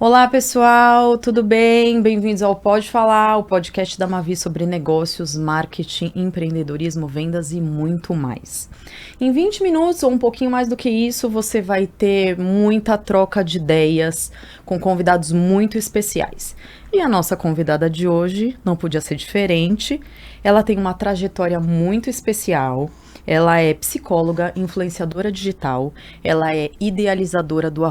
Olá, pessoal, tudo bem? Bem-vindos ao Pode Falar, o podcast da Mavi sobre negócios, marketing, empreendedorismo, vendas e muito mais. Em 20 minutos ou um pouquinho mais do que isso, você vai ter muita troca de ideias com convidados muito especiais. E a nossa convidada de hoje não podia ser diferente. Ela tem uma trajetória muito especial. Ela é psicóloga, influenciadora digital, ela é idealizadora do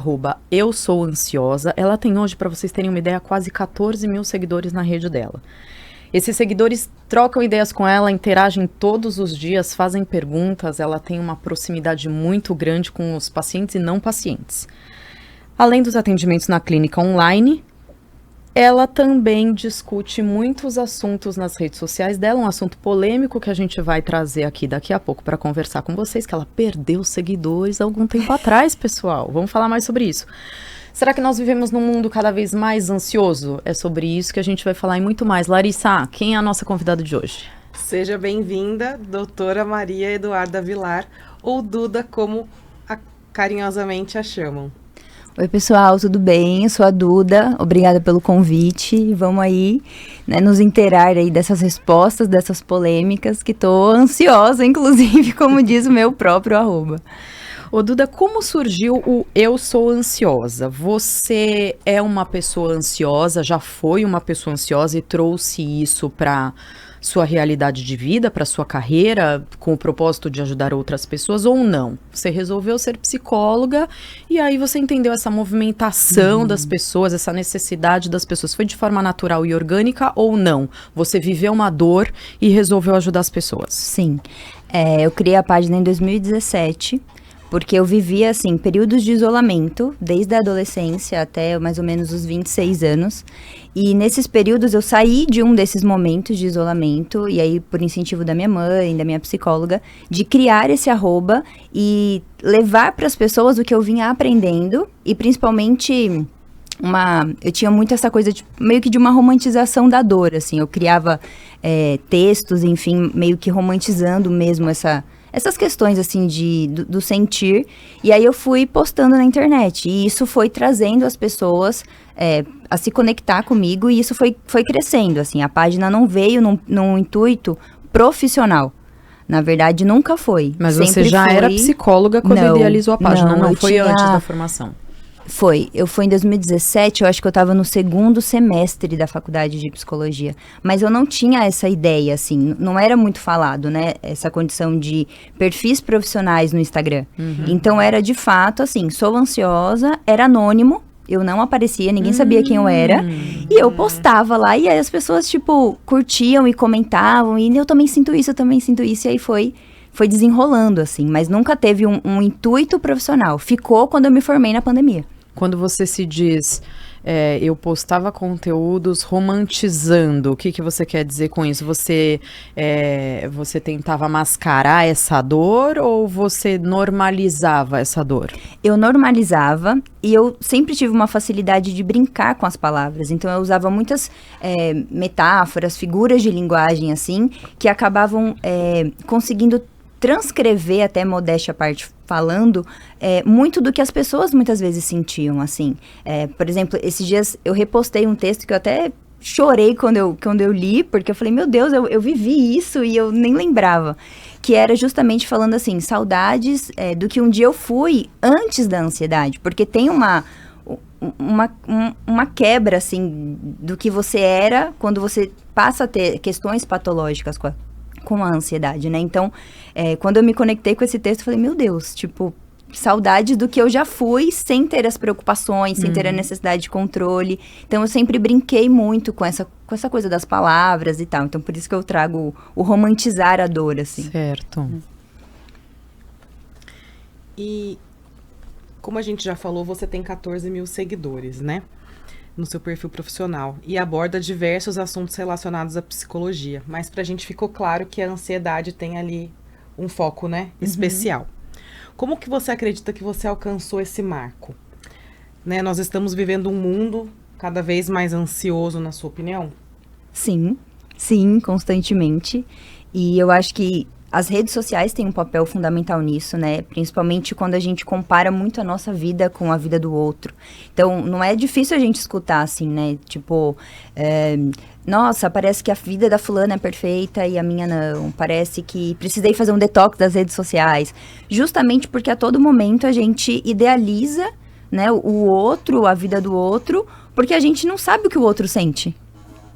@EuSouAnsiosa. Ela tem hoje, para vocês terem uma ideia, quase 14 mil seguidores na rede dela. Esses seguidores trocam ideias com ela, interagem todos os dias, fazem perguntas, ela tem uma proximidade muito grande com os pacientes e não pacientes. Além dos atendimentos na clínica online, ela também discute muitos assuntos nas redes sociais dela, um assunto polêmico que a gente vai trazer aqui daqui a pouco para conversar com vocês, que ela perdeu seguidores há algum tempo atrás, pessoal. Vamos falar mais sobre isso. Será que nós vivemos num mundo cada vez mais ansioso? É sobre isso que a gente vai falar e muito mais. Larissa, quem é a nossa convidada de hoje? Seja bem-vinda, doutora Maria Eduarda Vilar, ou Duda, como carinhosamente a chamam. Oi, pessoal, tudo bem? Eu sou a Duda, obrigada pelo convite. Vamos aí, né, nos inteirar aí dessas respostas, dessas polêmicas, que tô ansiosa, inclusive, como diz o meu próprio @. Ô, Duda, como surgiu o Eu Sou Ansiosa? Você é uma pessoa ansiosa, já foi uma pessoa ansiosa e trouxe isso para sua realidade de vida, para sua carreira, com o propósito de ajudar outras pessoas ou não? Você resolveu ser psicóloga e aí você entendeu essa movimentação das pessoas, essa necessidade das pessoas. Foi de forma natural e orgânica ou não? Você viveu uma dor e resolveu ajudar as pessoas? Sim, eu criei a página em 2017, porque eu vivia, assim, períodos de isolamento, desde a adolescência até mais ou menos os 26 anos. E nesses períodos eu saí de um desses momentos de isolamento, e aí por incentivo da minha mãe, da minha psicóloga, de criar esse @ e levar para as pessoas o que eu vinha aprendendo, e principalmente eu tinha muito essa coisa de, meio que de uma romantização da dor, assim, eu criava textos, enfim, meio que romantizando mesmo essas questões, assim, do sentir, e aí eu fui postando na internet, e isso foi trazendo as pessoas a se conectar comigo, e isso foi crescendo, assim, a página não veio num intuito profissional, na verdade nunca foi. Mas você já era psicóloga quando idealizou a página, não foi antes da formação? Eu fui em 2017, eu acho que eu estava no 2º semestre da faculdade de psicologia, mas eu não tinha essa ideia, assim, não era muito falado, né, essa condição de perfis profissionais no Instagram. Então era de fato, assim, sou ansiosa, era anônimo, eu não aparecia, ninguém sabia quem eu era, e eu postava lá, e aí as pessoas, tipo, curtiam e comentavam, e eu também sinto isso, e aí foi desenrolando, assim, mas nunca teve um intuito profissional. Ficou quando eu me formei na pandemia. Quando você se diz, eu postava conteúdos romantizando, o que você quer dizer com isso? Você tentava mascarar essa dor ou você normalizava essa dor? Eu normalizava e eu sempre tive uma facilidade de brincar com as palavras. Então, eu usava muitas metáforas, figuras de linguagem, assim, que acabavam conseguindo transcrever, até modéstia à parte falando, muito do que as pessoas muitas vezes sentiam, assim. Por exemplo, esses dias eu repostei um texto que eu até chorei quando eu li, porque eu falei, meu Deus, eu vivi isso e eu nem lembrava. Que era justamente falando assim, saudades do que um dia eu fui antes da ansiedade, porque tem uma quebra, assim, do que você era quando você passa a ter questões patológicas com a ansiedade, né? Então, quando eu me conectei com esse texto, eu falei, meu Deus, tipo, saudade do que eu já fui, sem ter as preocupações, sem ter a necessidade de controle. Então, eu sempre brinquei muito com essa coisa das palavras e tal. Então, por isso que eu trago o romantizar a dor, assim. Certo. E, como a gente já falou, você tem 14 mil seguidores, né? No seu perfil profissional, e aborda diversos assuntos relacionados à psicologia, mas pra gente ficou claro que a ansiedade tem ali um foco, né, especial. Como que você acredita que você alcançou esse marco? Né, nós estamos vivendo um mundo cada vez mais ansioso, na sua opinião? Sim, constantemente, e eu acho que as redes sociais têm um papel fundamental nisso, né? Principalmente quando a gente compara muito a nossa vida com a vida do outro. Então, não é difícil a gente escutar, assim, né? Tipo, nossa, parece que a vida da fulana é perfeita e a minha não. Parece que precisei fazer um detox das redes sociais. Justamente porque a todo momento a gente idealiza, né, o outro, a vida do outro, porque a gente não sabe o que o outro sente.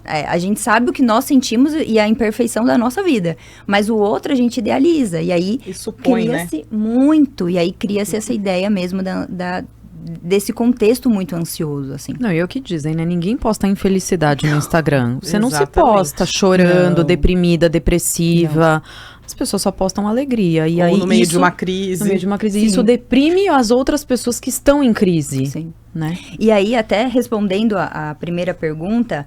A gente sabe o que nós sentimos e a imperfeição da nossa vida. Mas o outro a gente idealiza. E aí cria-se muito. E aí cria-se essa ideia mesmo desse contexto muito ansioso, assim. Não, e é o que dizem, né? Ninguém posta infelicidade no Instagram. Você não se Exatamente. posta chorando, Não. deprimida, depressiva. Não. As pessoas só postam alegria. E Ou aí no meio isso, de uma crise. No meio de uma crise. Sim. Isso deprime as outras pessoas que estão em crise. Sim. Né? E aí, até respondendo a primeira pergunta,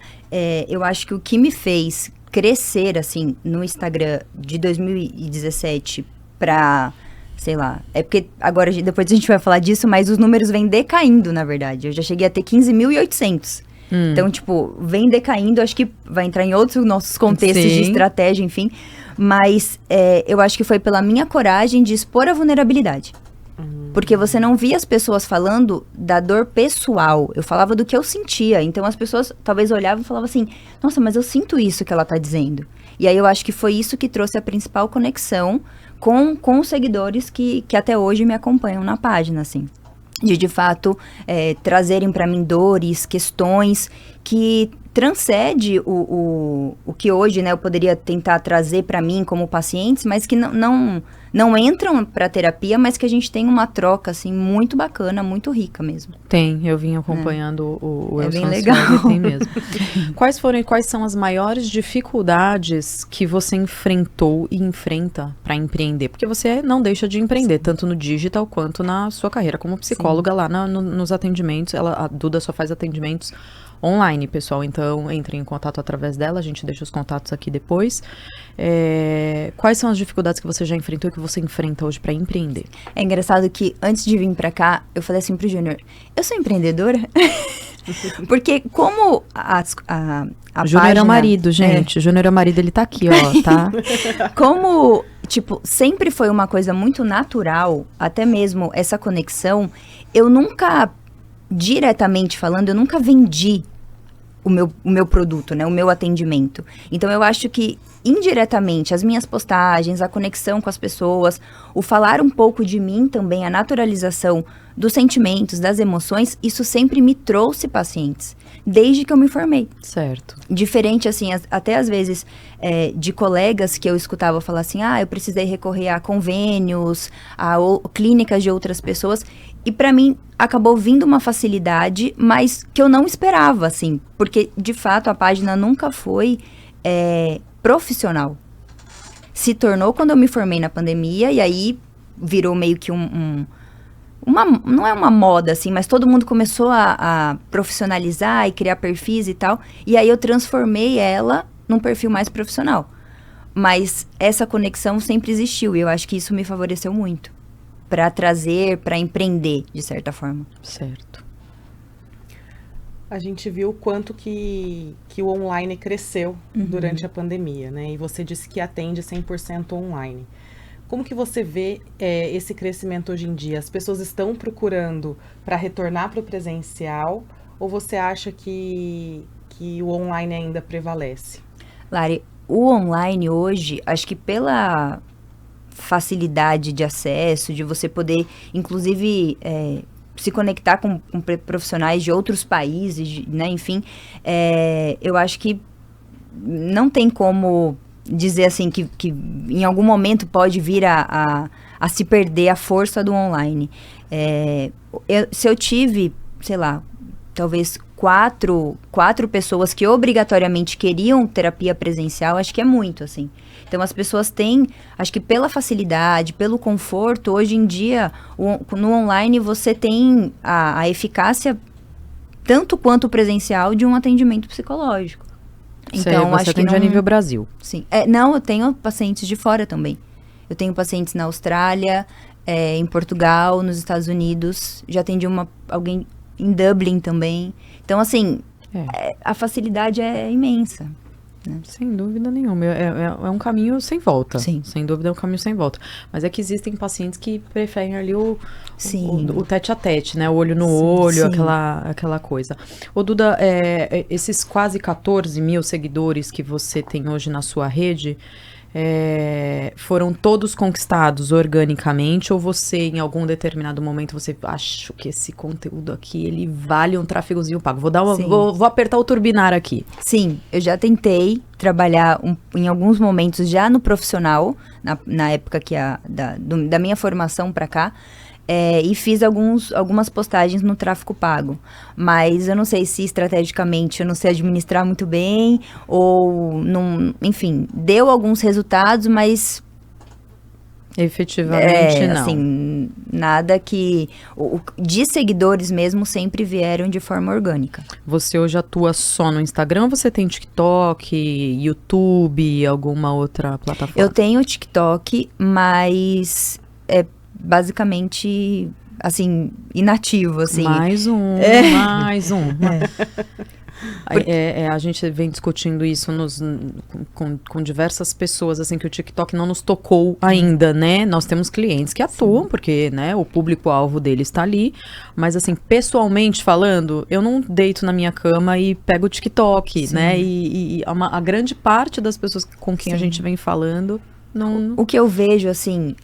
eu acho que o que me fez crescer, assim, no Instagram de 2017 pra, sei lá, é porque agora, depois a gente vai falar disso, mas os números vêm decaindo, na verdade. Eu já cheguei a ter 15.800. Então, tipo, vem decaindo, acho que vai entrar em outros nossos contextos de estratégia, enfim. Mas eu acho que foi pela minha coragem de expor a vulnerabilidade. Porque você não via as pessoas falando da dor pessoal. Eu falava do que eu sentia. Então, as pessoas talvez olhavam e falavam assim, nossa, mas eu sinto isso que ela tá dizendo. E aí, eu acho que foi isso que trouxe a principal conexão com os seguidores que até hoje me acompanham na página, assim. De fato, trazerem para mim dores, questões que transcende o que hoje, né, eu poderia tentar trazer para mim como pacientes, mas que não entram para terapia, mas que a gente tem uma troca, assim, muito bacana, muito rica mesmo. Tem, eu vim acompanhando o É bem Elson legal. Ascioli, tem mesmo. Quais são as maiores dificuldades que você enfrentou e enfrenta para empreender? Porque você não deixa de empreender, tanto no digital quanto na sua carreira como psicóloga. Sim. Lá nos atendimentos. A Duda só faz atendimentos online, pessoal, então entrem em contato através dela, a gente deixa os contatos aqui depois. Quais são as dificuldades que você já enfrentou e que você enfrenta hoje para empreender? É engraçado que antes de vir para cá, eu falei assim pro Júnior, eu sou empreendedora? Porque como a Júnior página... é o marido, gente, Júnior é o marido, ele tá aqui, ó, tá? Como, tipo, sempre foi uma coisa muito natural, até mesmo essa conexão, eu nunca... diretamente falando, eu nunca vendi o meu produto, né? O meu atendimento. Então, eu acho que, indiretamente, as minhas postagens, a conexão com as pessoas, o falar um pouco de mim também, a naturalização dos sentimentos, das emoções, isso sempre me trouxe pacientes, desde que eu me formei. Certo. Diferente, assim, até às vezes, de colegas que eu escutava falar assim, eu precisei recorrer a convênios, a clínicas de outras pessoas, e pra mim, acabou vindo uma facilidade, mas que eu não esperava, assim. Porque, de fato, a página nunca foi profissional. Se tornou quando eu me formei na pandemia, e aí virou meio que não é uma moda, assim, mas todo mundo começou a profissionalizar e criar perfis e tal. E aí eu transformei ela num perfil mais profissional. Mas essa conexão sempre existiu, e eu acho que isso me favoreceu muito. Para trazer, para empreender, de certa forma. Certo. A gente viu o quanto que o online cresceu durante a pandemia, né? E você disse que atende 100% online. Como que você vê esse crescimento hoje em dia? As pessoas estão procurando para retornar para o presencial, ou você acha que o online ainda prevalece? Lari, o online hoje, acho que pela facilidade de acesso, de você poder, inclusive, se conectar com profissionais de outros países, né, enfim, eu acho que não tem como dizer assim que em algum momento pode vir a se perder a força do online. Se eu tive, sei lá, talvez quatro pessoas que obrigatoriamente queriam terapia presencial, acho que é muito, assim. Então, as pessoas têm, acho que pela facilidade, pelo conforto, hoje em dia, no online, você tem a eficácia, tanto quanto o presencial, de um atendimento psicológico. Então, você atende a nível Brasil. Sim. Não, eu tenho pacientes de fora também. Eu tenho pacientes na Austrália, em Portugal, nos Estados Unidos. Já atendi alguém em Dublin também. Então, assim, a facilidade é imensa. né? Sem dúvida nenhuma. É um caminho sem volta. Sim. Sem dúvida é um caminho sem volta. Mas é que existem pacientes que preferem ali o tete a tete, né? O olho no olho, aquela coisa. Ô, Duda, esses quase 14 mil seguidores que você tem hoje na sua rede, foram todos conquistados organicamente, ou você, em algum determinado momento, você acha que esse conteúdo aqui, ele vale um tráfegozinho pago? Vou apertar o turbinar aqui. Sim, eu já tentei trabalhar em alguns momentos já no profissional, na época da minha formação para cá, e fiz algumas postagens no tráfego pago. Mas eu não sei se estrategicamente eu não sei administrar muito bem, ou não, enfim, deu alguns resultados, mas efetivamente não. Assim, nada que... de seguidores mesmo sempre vieram de forma orgânica. Você hoje atua só no Instagram ou você tem TikTok, YouTube, alguma outra plataforma? Eu tenho TikTok, mas basicamente, assim, inativo, assim. Mais um. A gente vem discutindo isso com diversas pessoas, assim, que o TikTok não nos tocou ainda, né? Nós temos clientes que atuam, porque, né, o público-alvo deles está ali, mas, assim, pessoalmente falando, eu não deito na minha cama e pego o TikTok, Sim. né? E a grande parte das pessoas com quem Sim. a gente vem falando... Não. O que eu vejo, assim,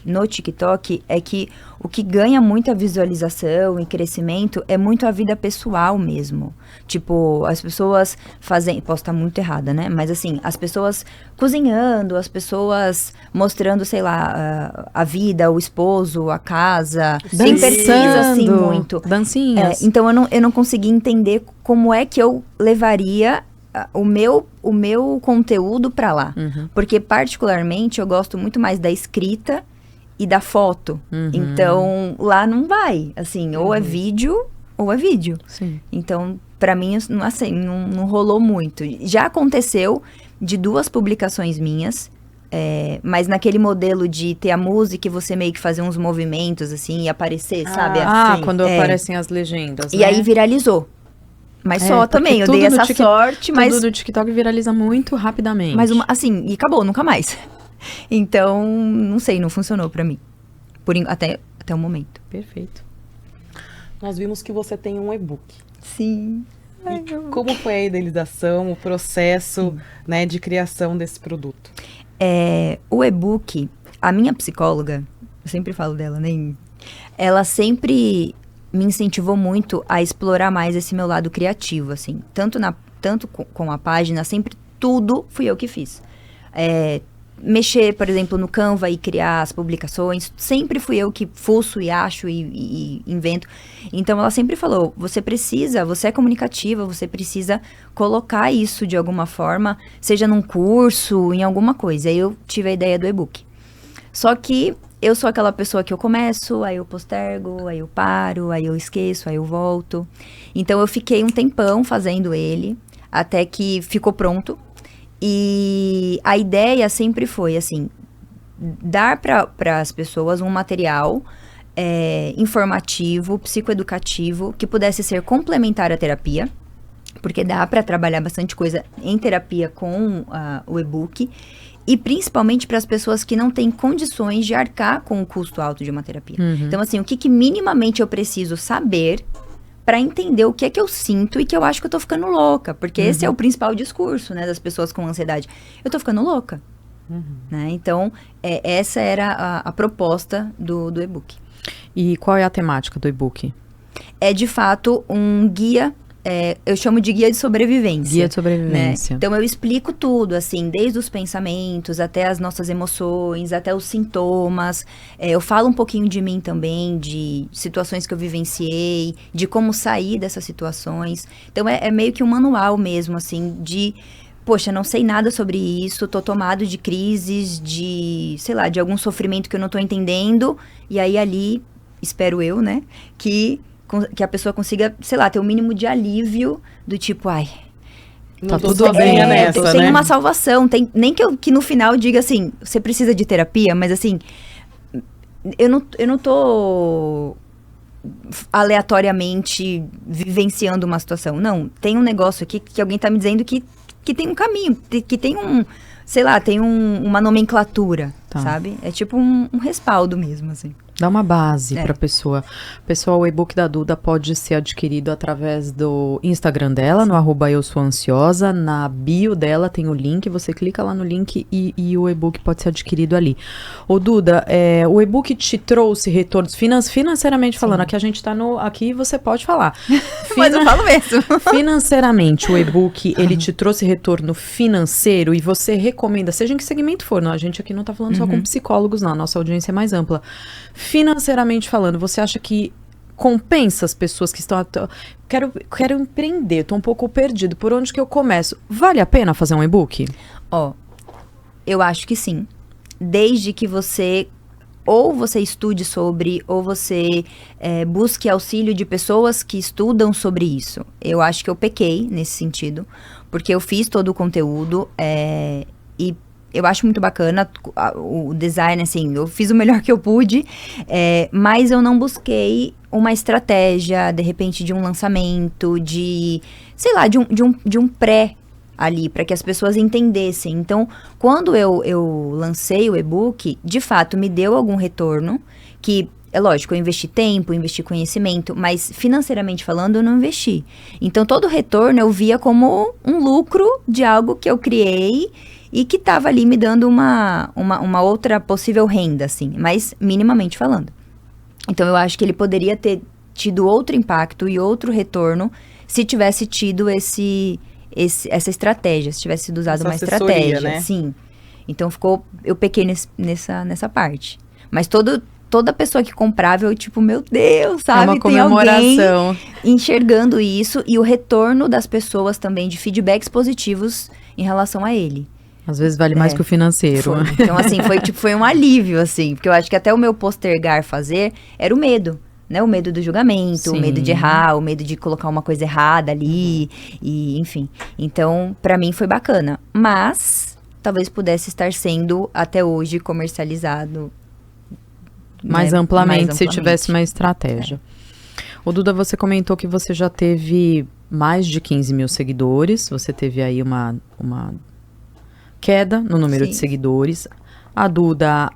no TikTok é que o que ganha muita visualização e crescimento é muito a vida pessoal mesmo. Tipo, as pessoas fazem... Posso estar muito errada, né? Mas, assim, as pessoas cozinhando, as pessoas mostrando, sei lá, a vida, o esposo, a casa. Sem precisa, assim, muito. Dancinhas. Então, eu não consegui entender como é que eu levaria... o meu conteúdo para lá. Uhum. Porque, particularmente, eu gosto muito mais da escrita e da foto. Uhum. Então, lá não vai. Assim, ou é vídeo, ou é vídeo. Sim. Então, para mim, assim, não rolou muito. Já aconteceu de 2 publicações minhas, mas naquele modelo de ter a música e você meio que fazer uns movimentos, assim, e aparecer, sabe? Assim, quando aparecem as legendas, E aí viralizou. Mas só também, eu dei essa sorte, mas... Tudo do TikTok viraliza muito rapidamente. Mas, assim, e acabou, nunca mais. Então, não sei, não funcionou pra mim. Até o momento. Perfeito. Nós vimos que você tem um e-book. Sim. Como foi a idealização, o processo, né, de criação desse produto? O e-book, a minha psicóloga, eu sempre falo dela, né? Ela sempre... me incentivou muito a explorar mais esse meu lado criativo, assim. Tanto com a página, sempre tudo fui eu que fiz. Mexer, por exemplo, no Canva e criar as publicações, sempre fui eu que fuço e acho e invento. Então, ela sempre falou, você é comunicativa, você precisa colocar isso de alguma forma, seja num curso, em alguma coisa. Aí eu tive a ideia do e-book. Só que eu sou aquela pessoa que eu começo, aí eu postergo, aí eu paro, aí eu esqueço, aí eu volto. Então, eu fiquei um tempão fazendo ele, até que ficou pronto. E a ideia sempre foi, assim, dar para as pessoas um material informativo, psicoeducativo, que pudesse ser complementar à terapia, porque dá para trabalhar bastante coisa em terapia com o e-book. E principalmente para as pessoas que não têm condições de arcar com o custo alto de uma terapia. Uhum. Então, assim, o que minimamente eu preciso saber para entender o que é que eu sinto e que eu acho que eu tô ficando louca. Porque esse é o principal discurso, né, das pessoas com ansiedade. Eu tô ficando louca. Uhum. Né? Então, essa era a proposta do e-book. E qual é a temática do e-book? É, de fato, um guia... eu chamo de guia de sobrevivência. Guia de sobrevivência. Né? Então, eu explico tudo, assim, desde os pensamentos, até as nossas emoções, até os sintomas. Eu falo um pouquinho de mim também, de situações que eu vivenciei, de como sair dessas situações. Então, é meio que um manual mesmo, assim, de... Poxa, não sei nada sobre isso, tô tomado de crises, de, sei lá, de algum sofrimento que eu não tô entendendo. E aí, ali, espero eu, né, que a pessoa consiga, sei lá, ter o mínimo de alívio do tipo, ai... Tá tudo bem nessa, tem né? uma salvação, nem que no final diga assim, você precisa de terapia, mas assim, eu não tô aleatoriamente vivenciando uma situação. Não, tem um negócio aqui que alguém tá me dizendo que tem um caminho, que tem sei lá, tem uma nomenclatura, sabe? É tipo um respaldo mesmo, assim. Dá uma base pra pessoa. Pessoal, o e-book da Duda pode ser adquirido através do Instagram dela, no @eusouansiosa. Na bio dela tem o link, você clica lá no link e o e-book pode ser adquirido ali. Ô Duda, o e-book te trouxe retornos financeiramente falando, aqui a gente tá aqui você pode falar. Mas eu falo mesmo. Financeiramente, o e-book, ele te trouxe retorno financeiro e você recomenda, seja em que segmento for, não, a gente aqui não tá falando só com psicólogos, não, a nossa audiência é mais ampla. Financeiramente falando, você acha que compensa as pessoas que estão... Quero empreender, tô um pouco perdido. Por onde que eu começo? Vale a pena fazer um e-book? Eu acho que sim. Desde que você... Ou você estude sobre, ou você busque auxílio de pessoas que estudam sobre isso. Eu acho que eu pequei nesse sentido, porque eu fiz todo o conteúdo e eu acho muito bacana o design, assim, eu fiz o melhor que eu pude, mas eu não busquei uma estratégia, de repente, de um lançamento, sei lá, de um pré ali, para que as pessoas entendessem. Então, quando eu lancei o e-book, de fato, me deu algum retorno, que, é lógico, eu investi tempo, investi conhecimento, mas financeiramente falando, eu não investi. Então, todo retorno eu via como um lucro de algo que eu criei e que estava ali me dando uma outra possível renda, assim, mas minimamente falando. Então, eu acho que ele poderia ter tido outro impacto e outro retorno se tivesse tido essa estratégia, se tivesse sido usado uma estratégia, né? Sim. Então, eu pequei nessa parte. Mas toda pessoa que comprava, eu tipo, meu Deus, sabe? É uma comemoração. Tem alguém enxergando isso e o retorno das pessoas também de feedbacks positivos em relação a ele. Às vezes vale mais que o financeiro. Então, assim, foi um alívio, assim, porque eu acho que até o meu postergar fazer era o medo, né? O medo do julgamento, Sim. o medo de errar, o medo de colocar uma coisa errada ali, e enfim. Então, pra mim foi bacana, mas talvez pudesse estar sendo até hoje comercializado mais amplamente, se tivesse uma estratégia. Ô Duda, você comentou que você já teve mais de 15 mil seguidores, você teve aí uma queda no número de seguidores. A Duda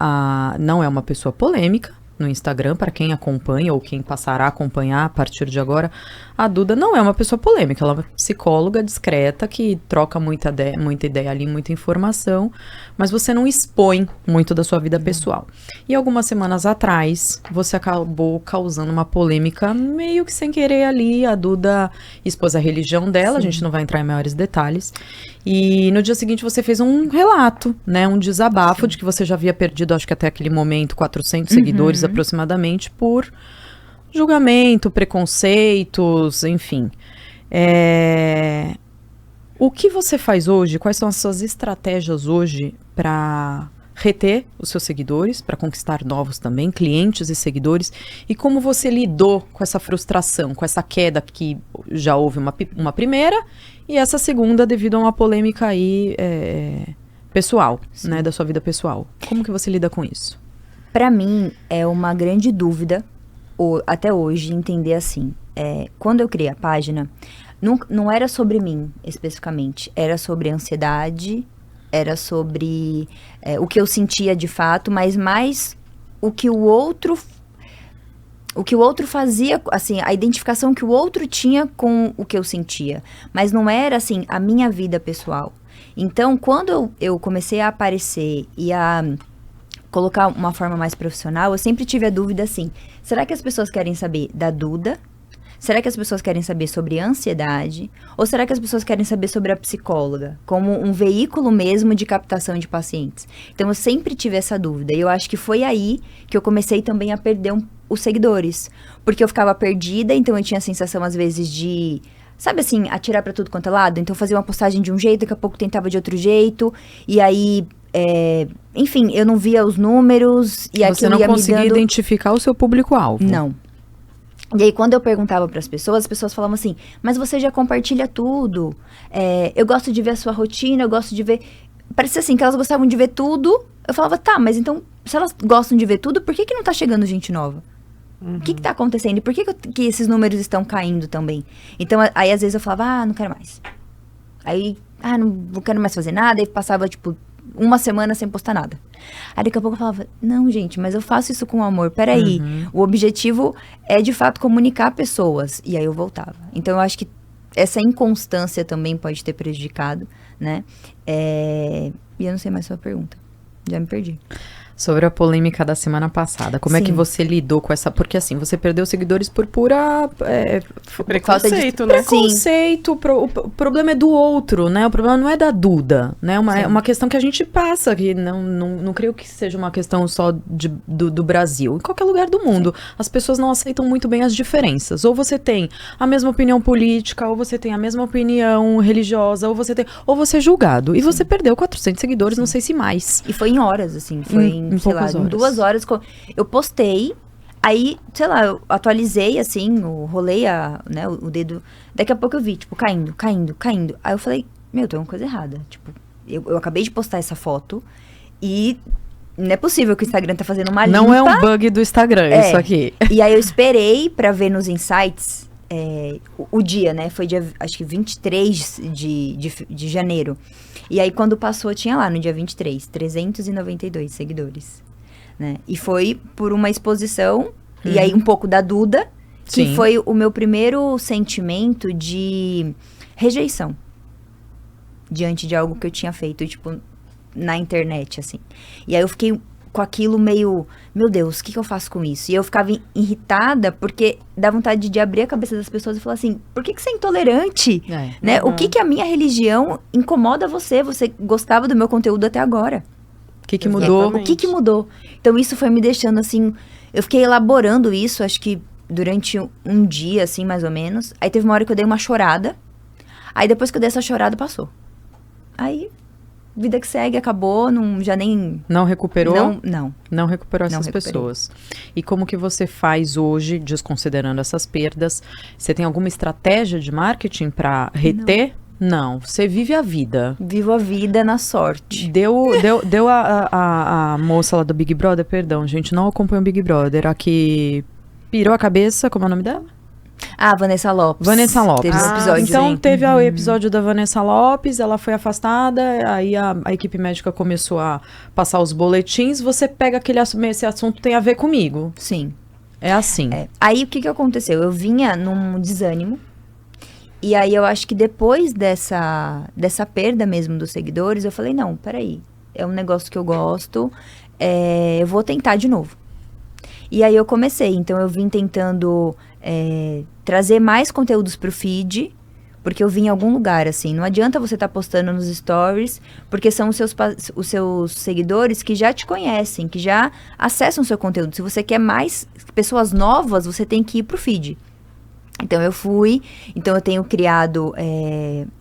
não é uma pessoa polêmica no Instagram, para quem acompanha ou quem passará a acompanhar a partir de agora. A Duda não é uma pessoa polêmica, ela é uma psicóloga discreta que troca muita ideia ali, muita informação, mas você não expõe muito da sua vida pessoal. E algumas semanas atrás, você acabou causando uma polêmica meio que sem querer ali. A Duda expôs a religião dela, a gente não vai entrar em maiores detalhes. E no dia seguinte você fez um relato, né, um desabafo de que você já havia perdido, acho que até aquele momento, 400 seguidores aproximadamente por julgamento, preconceitos, enfim. O que você faz hoje? Quais são as suas estratégias hoje para reter os seus seguidores, para conquistar novos também, clientes e seguidores? E como você lidou com essa frustração, com essa queda que já houve uma primeira e essa segunda devido a uma polêmica aí pessoal, né, da sua vida pessoal? Como que você lida com isso? Para mim, é uma grande dúvida, até hoje, entender assim. Quando eu criei a página, não era sobre mim, especificamente. Era sobre ansiedade, era sobre o que eu sentia de fato, mas mais o que o outro fazia, assim, a identificação que o outro tinha com o que eu sentia. Mas não era, assim, a minha vida pessoal. Então, quando eu comecei a aparecer e a colocar uma forma mais profissional, eu sempre tive a dúvida assim, será que as pessoas querem saber da Duda? Será que as pessoas querem saber sobre ansiedade? Ou será que as pessoas querem saber sobre a psicóloga? Como um veículo mesmo de captação de pacientes. Então, eu sempre tive essa dúvida. E eu acho que foi aí que eu comecei também a perder os seguidores. Porque eu ficava perdida, então eu tinha a sensação, às vezes, de... Sabe assim, atirar pra tudo quanto é lado? Então, eu fazia uma postagem de um jeito, daqui a pouco tentava de outro jeito. E aí... enfim, eu não via os números e você não conseguia identificar o seu público-alvo. Não. E aí, quando eu perguntava para as pessoas falavam assim, mas você já compartilha tudo, eu gosto de ver a sua rotina, eu gosto de ver... Parecia assim, que elas gostavam de ver tudo. Eu falava, tá, mas então, se elas gostam de ver tudo, por que não tá chegando gente nova? O que tá acontecendo? E por que esses números estão caindo também? Então, aí às vezes eu falava, não quero mais. Aí, não quero mais fazer nada. E passava, tipo, uma semana sem postar nada. Aí daqui a pouco eu falava, não, gente, mas eu faço isso com amor. Peraí, o objetivo é de fato comunicar pessoas. E aí eu voltava. Então eu acho que essa inconstância também pode ter prejudicado, né? E eu não sei mais a sua pergunta. Já me perdi. Sobre a polêmica da semana passada, como é que você lidou com essa... Porque assim, você perdeu seguidores por pura... preconceito, né? Preconceito, o problema é do outro, né? O problema não é da Duda, né? É uma questão que a gente passa, que não creio que seja uma questão só do Brasil. Em qualquer lugar do mundo, as pessoas não aceitam muito bem as diferenças. Ou você tem a mesma opinião política, ou você tem a mesma opinião religiosa, ou você é julgado. E você perdeu 400 seguidores, não sei se mais. E foi em horas, assim, foi sei lá, em 2 horas, eu postei, aí, sei lá, eu atualizei, assim, rolei o dedo, daqui a pouco eu vi, tipo, caindo. Aí eu falei, tem uma coisa errada, tipo, eu acabei de postar essa foto e não é possível que o Instagram tá fazendo uma limpa. Não é um bug do Instagram, isso aqui. E aí eu esperei pra ver nos insights o dia, né, foi dia, acho que 23 de janeiro. E aí, quando passou, tinha lá, no dia 23, 392 seguidores, né? E foi por uma exposição, e aí um pouco da Duda, que foi o meu primeiro sentimento de rejeição. Diante de algo que eu tinha feito, tipo, na internet, assim. E aí eu fiquei com aquilo meio, meu Deus, o que eu faço com isso? E eu ficava irritada, porque dá vontade de abrir a cabeça das pessoas e falar assim, por que você é intolerante? Né? O que a minha religião incomoda você? Você gostava do meu conteúdo até agora. O que mudou? O que mudou? Então isso foi me deixando assim, eu fiquei elaborando isso, acho que durante um dia, assim, mais ou menos. Aí teve uma hora que eu dei uma chorada, aí depois que eu dei essa chorada, passou. Aí... vida que segue, acabou, já nem... Não recuperou? Não recuperou essas pessoas. E como que você faz hoje, desconsiderando essas perdas? Você tem alguma estratégia de marketing para reter? Não, você vive a vida. Vivo a vida na sorte. Deu a moça lá do Big Brother, perdão, gente, não acompanha o Big Brother, a que pirou a cabeça, como é o nome dela? Vanessa Lopes. Teve um episódio. Então, teve o episódio da Vanessa Lopes, ela foi afastada, aí a equipe médica começou a passar os boletins, você pega esse assunto tem a ver comigo. Sim. É assim. Aí, o que aconteceu? Eu vinha num desânimo, e aí eu acho que depois dessa perda mesmo dos seguidores, eu falei, não, peraí, é um negócio que eu gosto, eu vou tentar de novo. E aí eu comecei, então eu vim tentando trazer mais conteúdos pro feed, porque eu vim em algum lugar, assim. Não adianta você estar postando nos stories, porque são os seus seguidores que já te conhecem, que já acessam o seu conteúdo. Se você quer mais pessoas novas, você tem que ir pro feed. Então eu tenho criado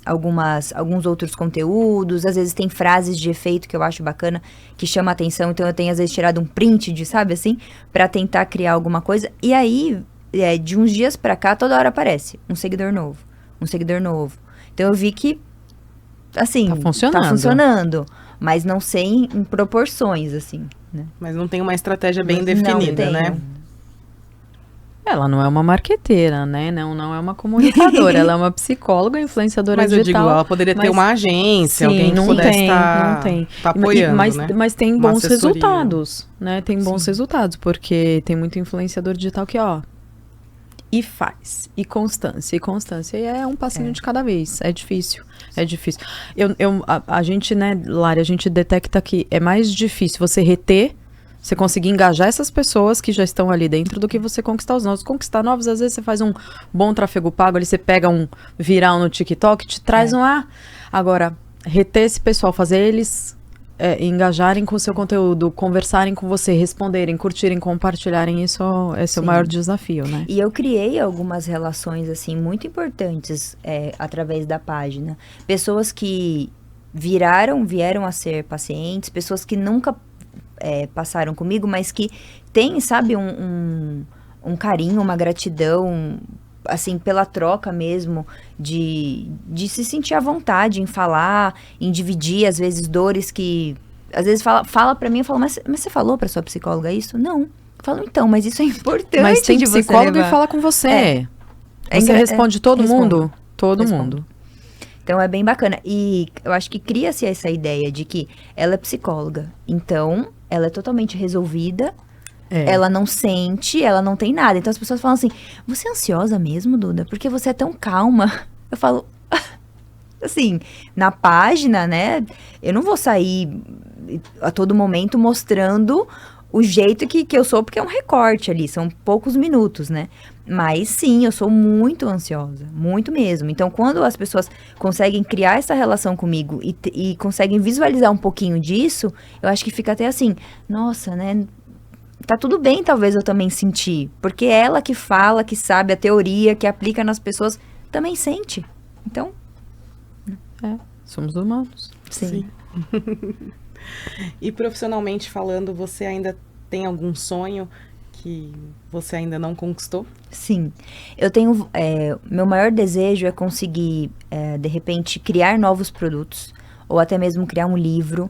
alguns outros conteúdos, às vezes tem frases de efeito que eu acho bacana, que chama a atenção, então eu tenho às vezes tirado um print sabe assim, pra tentar criar alguma coisa, e aí, de uns dias pra cá, toda hora aparece um seguidor novo. Então eu vi que, assim, tá funcionando, mas não sei em proporções, assim, né? Mas não tem uma estratégia bem definida, né? Ela não é uma marqueteira, né? Não é uma comunicadora. Ela é uma psicóloga, influenciadora digital. Mas eu digo, ela poderia ter uma agência, alguém que pudesse estar apoiando, né? Mas tem bons resultados, né? Tem bons resultados, porque tem muito influenciador digital que, e faz. E constância. E é um passinho de cada vez. É difícil. A gente, né, Lari, a gente detecta que é mais difícil você reter, você conseguir engajar essas pessoas que já estão ali dentro do que você conquistar os novos. Conquistar novos, às vezes você faz um bom tráfego pago, ali você pega um viral no TikTok, te traz Agora, reter esse pessoal, fazer eles engajarem com o seu conteúdo, conversarem com você, responderem, curtirem, compartilharem, esse é o maior desafio, né? E eu criei algumas relações, assim, muito importantes através da página. Pessoas que vieram a ser pacientes, pessoas que nunca passaram comigo, mas que tem, sabe, um carinho, uma gratidão, assim, pela troca mesmo, de se sentir à vontade em falar, em dividir, às vezes, dores que... Às vezes fala pra mim, eu falo, mas você falou pra sua psicóloga isso? Não. Eu falo, então, mas isso é importante. Mas tem psicólogo e fala com você. Você responde todo mundo? Todo mundo. Então é bem bacana. E eu acho que cria-se essa ideia de que ela é psicóloga. Então, ela é totalmente resolvida. Ela não sente, ela não tem nada. Então as pessoas falam assim, você é ansiosa mesmo, Duda? Porque você é tão calma. Eu falo, assim, na página, né? Eu não vou sair a todo momento mostrando o jeito que eu sou, porque é um recorte ali, são poucos minutos, né? Mas sim, eu sou muito ansiosa, muito mesmo. Então, quando as pessoas conseguem criar essa relação comigo e conseguem visualizar um pouquinho disso, eu acho que fica até assim, nossa, né? Tá tudo bem, talvez eu também sentir. Porque ela que fala, que sabe a teoria, que aplica nas pessoas, também sente. Então... somos humanos. Sim. E profissionalmente falando, você ainda tem algum sonho que você ainda não conquistou? Sim. Eu tenho... meu maior desejo é conseguir, de repente, criar novos produtos. Ou até mesmo criar um livro.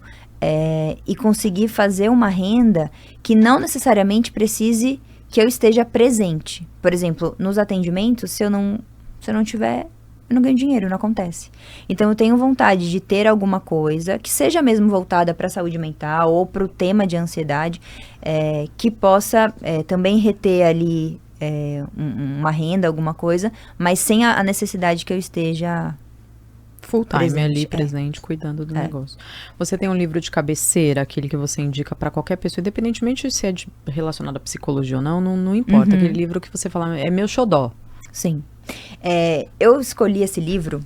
E conseguir fazer uma renda que não necessariamente precise que eu esteja presente. Por exemplo, nos atendimentos, se eu não tiver, eu não ganho dinheiro, não acontece. Então, eu tenho vontade de ter alguma coisa que seja mesmo voltada para a saúde mental ou para o tema de ansiedade, que possa também reter ali uma renda, alguma coisa, mas sem a necessidade que eu esteja... Full time presente, ali, presente, cuidando do negócio. Você tem um livro de cabeceira, aquele que você indica para qualquer pessoa, independentemente se é relacionado à psicologia ou não, não importa. Aquele livro que você fala, é meu xodó. Sim. Eu escolhi esse livro...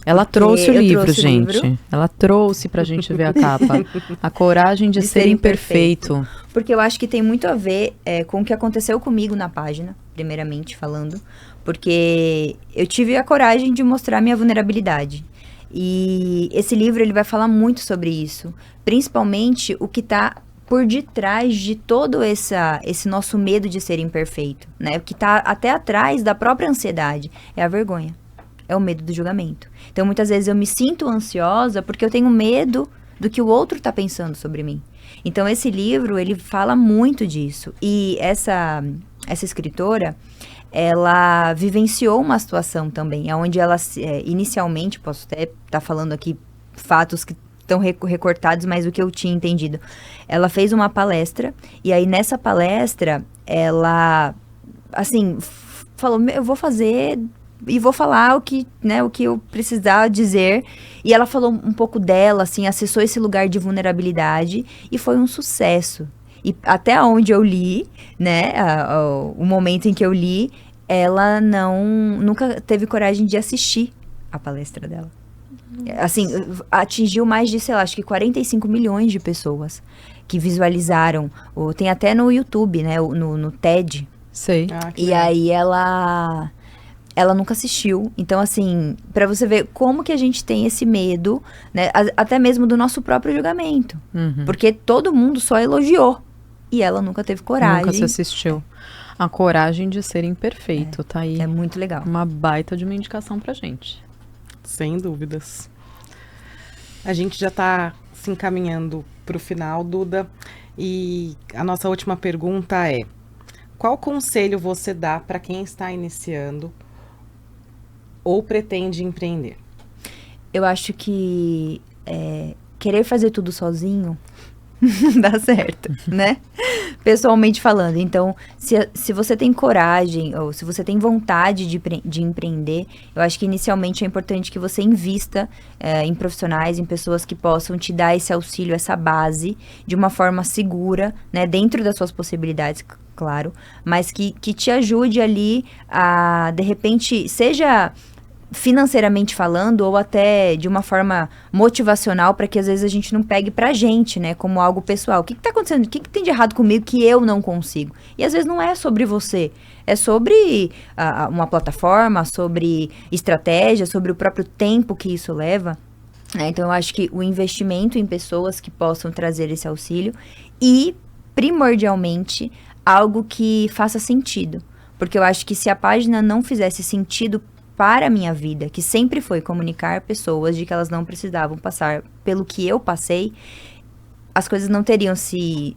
Ela trouxe o livro, gente. Livro. Ela trouxe pra gente ver a capa. A coragem de ser imperfeito. Porque eu acho que tem muito a ver com o que aconteceu comigo na página, primeiramente falando. Porque eu tive a coragem de mostrar minha vulnerabilidade. E esse livro, ele vai falar muito sobre isso. Principalmente o que está por detrás de todo esse nosso medo de ser imperfeito, né? O que está até atrás da própria ansiedade é a vergonha. É o medo do julgamento. Então, muitas vezes eu me sinto ansiosa porque eu tenho medo do que o outro está pensando sobre mim. Então, esse livro, ele fala muito disso. E essa escritora... ela vivenciou uma situação também, onde ela, inicialmente, posso até estar falando aqui fatos que estão recortados, mas o que eu tinha entendido. Ela fez uma palestra, e aí nessa palestra, ela, assim, falou, eu vou fazer e vou falar o que eu precisar dizer. E ela falou um pouco dela, assim, acessou esse lugar de vulnerabilidade, e foi um sucesso. E até onde eu li, né, o momento em que eu li, ela nunca teve coragem de assistir a palestra dela. Assim, atingiu mais de, sei lá, acho que 45 milhões de pessoas que visualizaram. Tem até no YouTube, né, no TED. Sei. E aí ela nunca assistiu. Então, assim, pra você ver como que a gente tem esse medo, né, até mesmo do nosso próprio julgamento. Porque todo mundo só elogiou. E ela nunca teve coragem. Nunca se assistiu. A coragem de ser imperfeito, tá aí. É muito legal. Uma baita de uma indicação pra gente. Sem dúvidas. A gente já tá se encaminhando pro final, Duda. E a nossa última pergunta é: qual conselho você dá para quem está iniciando ou pretende empreender? Eu acho que querer fazer tudo sozinho não dá certo, né? Pessoalmente falando. Então, se você tem coragem ou se você tem vontade de empreender, eu acho que inicialmente é importante que você invista em profissionais, em pessoas que possam te dar esse auxílio, essa base, de uma forma segura, né? Dentro das suas possibilidades, claro, mas que te ajude ali a, de repente, seja financeiramente falando ou até de uma forma motivacional, para que às vezes a gente não pegue pra gente, né, como algo pessoal. O que tá acontecendo? O que tem de errado comigo que eu não consigo? E às vezes não é sobre você, é sobre uma plataforma, sobre estratégia, sobre o próprio tempo que isso leva. Então eu acho que o investimento em pessoas que possam trazer esse auxílio e, primordialmente, algo que faça sentido. Porque eu acho que se a página não fizesse sentido para a minha vida, que sempre foi comunicar pessoas de que elas não precisavam passar pelo que eu passei, as coisas não teriam se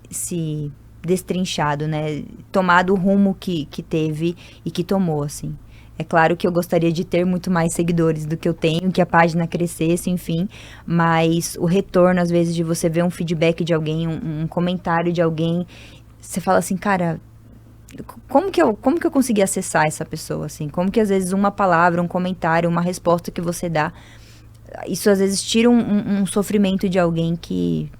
destrinchado, né? Tomado o rumo que teve e que tomou, assim. É claro que eu gostaria de ter muito mais seguidores do que eu tenho, que a página crescesse, enfim. Mas o retorno, às vezes, de você ver um feedback de alguém, um comentário de alguém, você fala assim, cara, como que eu consegui acessar essa pessoa, assim? Como que, às vezes, uma palavra, um comentário, uma resposta que você dá, isso, às vezes, tira um sofrimento de alguém que,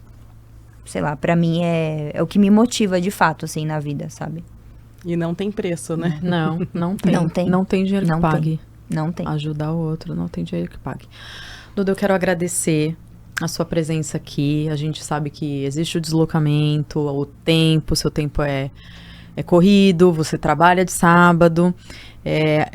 sei lá, pra mim é o que me motiva, de fato, assim, na vida, sabe? E não tem preço, né? Não tem. Não tem. Não tem dinheiro que pague. Não tem. Ajudar o outro, não tem dinheiro que pague. Duda, eu quero agradecer a sua presença aqui. A gente sabe que existe o deslocamento, o tempo, seu tempo é corrido, você trabalha de sábado.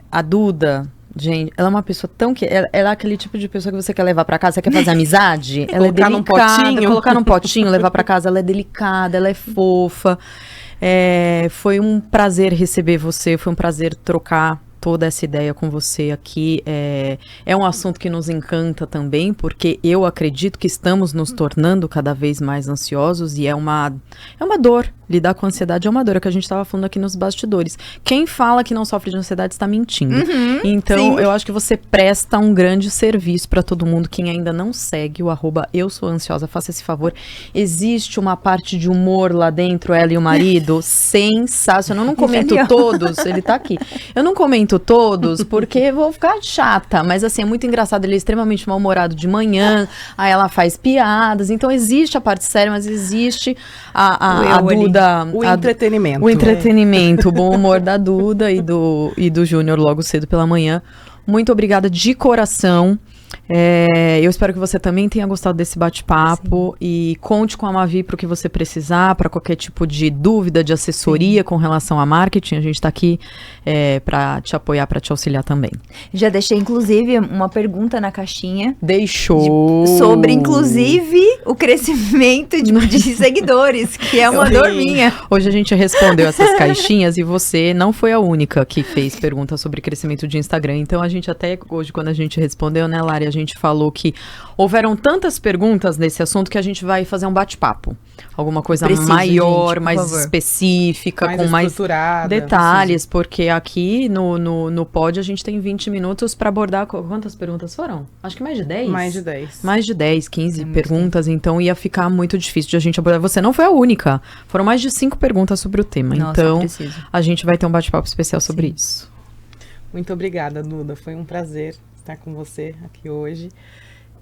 A Duda, gente, ela é uma pessoa tão que... Ela é aquele tipo de pessoa que você quer levar pra casa, você quer fazer amizade. Ela é delicada. Colocar num potinho, levar pra casa. Ela é delicada, ela é fofa. Foi um prazer receber você, foi um prazer trocar toda essa ideia com você aqui. É um assunto que nos encanta também, porque eu acredito que estamos nos tornando cada vez mais ansiosos e é uma dor. Lidar com ansiedade é uma dor, é o que a gente estava falando aqui nos bastidores. Quem fala que não sofre de ansiedade está mentindo. Então, sim. Eu acho que você presta um grande serviço para todo mundo. Quem ainda não segue o @EuSouAnsiosa, faça esse favor. Existe uma parte de humor lá dentro, ela e o marido, sensacional. Eu não comento todos, ele tá aqui. Eu não comento todos porque vou ficar chata, mas assim, é muito engraçado. Ele é extremamente mal-humorado de manhã, aí ela faz piadas. Então, existe a parte séria, mas existe a Duda. O entretenimento. O entretenimento, o bom humor da Duda e do Júnior logo cedo pela manhã. Muito obrigada de coração. Eu espero que você também tenha gostado desse bate-papo. Sim. E conte com a Mavi para o que você precisar, para qualquer tipo de dúvida, de assessoria. Sim. Com relação a marketing. A gente está aqui para te apoiar, para te auxiliar também. Já deixei, inclusive, uma pergunta na caixinha. Deixou! Sobre, inclusive, o crescimento de seguidores, que é uma dor minha. Hoje a gente respondeu essas caixinhas e você não foi a única que fez perguntas sobre crescimento de Instagram. Então, a gente até hoje, quando a gente respondeu, né, Lari, a gente falou que houveram tantas perguntas nesse assunto que a gente vai fazer um bate-papo. Alguma coisa maior, gente, mais específica, com mais detalhes, porque aqui no pod a gente tem 20 minutos para abordar. Quantas perguntas foram? Acho que mais de 10? Mais de 10. Mais de 10, 15 perguntas, então ia ficar muito difícil de a gente abordar. Você não foi a única. Foram mais de 5 perguntas sobre o tema. Nossa, então, a gente vai ter um bate-papo especial sobre isso. Muito obrigada, Duda. Foi um prazer estar com você aqui hoje.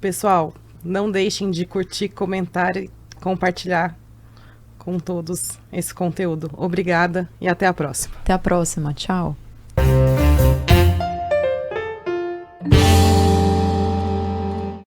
Pessoal, não deixem de curtir, comentar e compartilhar com todos esse conteúdo. Obrigada e até a próxima. Até a próxima. Tchau.